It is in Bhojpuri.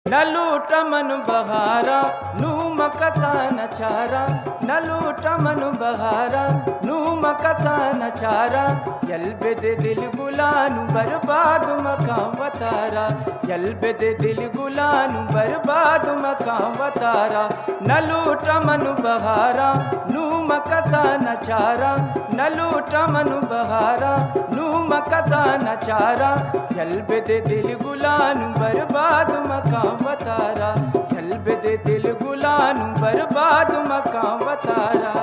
न लूटा मन बहारा नू मकसा नचारा, न लूटा मन बहारा नू मकसा नचारा। यल्बे दे दिल गुलानु बर्बाद मकाम वतारा, यल्बे दे दिल गुलानु बर्बाद मकाम वतारा। न लूटा मन बहारा नू मकसा नचारा, न लूटा मन बहारा नू मकसा नचारा। यल्बे दे दिल गुलानु बर्बाद मकाम वतारा, यल्बे दे दिल गुलानु बर्बाद मकाम वतारा।